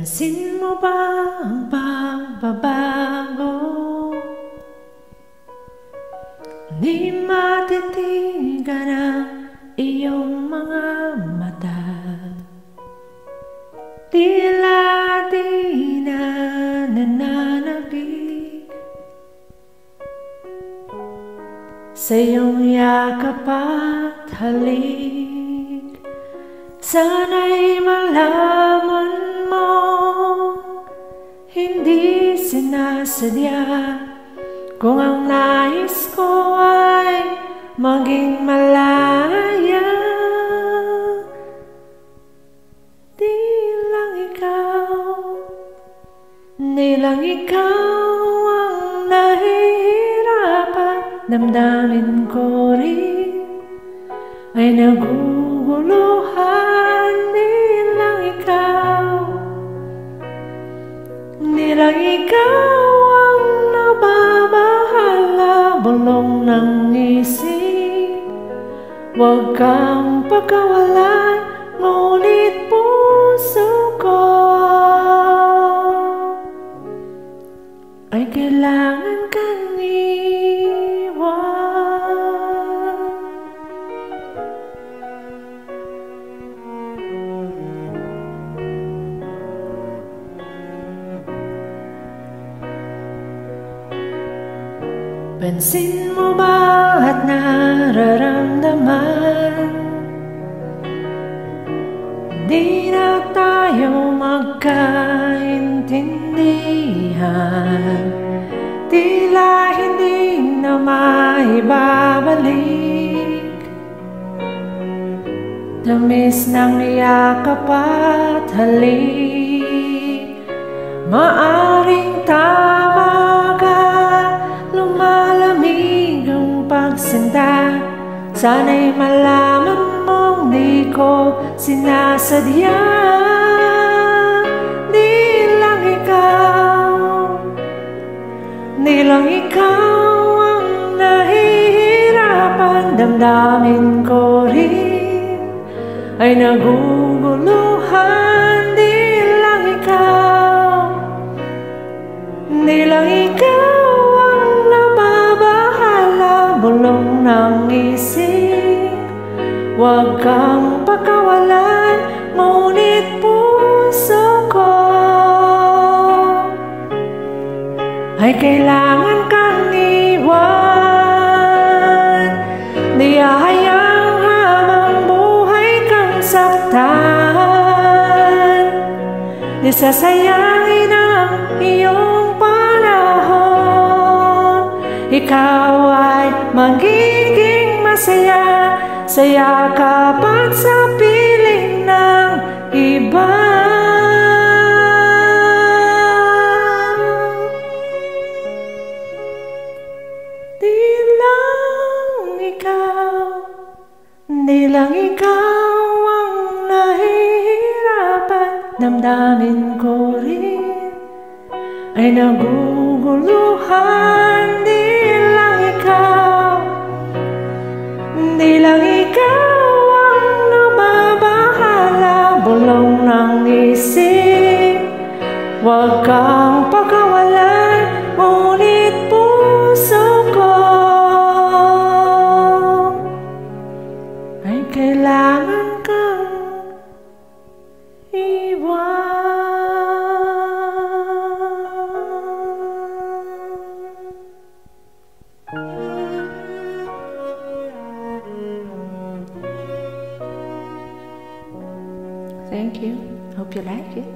Pansin mo ba ang pagbabago? Di matitigan ang iyong mga mata. Tila di na nananabik sa iyong yakap at halik. Sana'y malaman mo, hindi sinasadya, kung ang nais ko ay maging malaya. Di lang ikaw ang nahihirapan. Damdamin ko rin ay naguguluhan. Di lang ikaw ang nababahala, bulong ng isip. Huwag kang pagkawalan, ngunit puso ko ay kailangan kang iwan. Pansin mo ba at nararamdaman? Di na tayo magkaintindihan. Tila hindi na maibabalik tamis ng yakap at halik. Maaring tama ka, lumalamig ang pagsinta. Sana'y malaman mong di ko sinasadya. Di lang ikaw ang nahihirapan. Damdamin ko rin ay naguguluhan. Di lang ikaw ang nababahala, bulong ng isip. Huwag kang pagkawalan, ngunit puso ko ay kailangan kang iwan. Di hahayang habang buhay kang saktan. Di sasayangin ang iyong panahon. Ikaw ay magiging masaya sa yakap at sa piling ng iba. Di lang ikaw ang nahihirapan. Damdamin ko rin ay naguguluhan. Di lang ikaw ang nababahala, bulong ng isip. Huwag kang pagkawalan, ngunit puso ko ay kailangan kang iwan. Thank you. Hope you like it.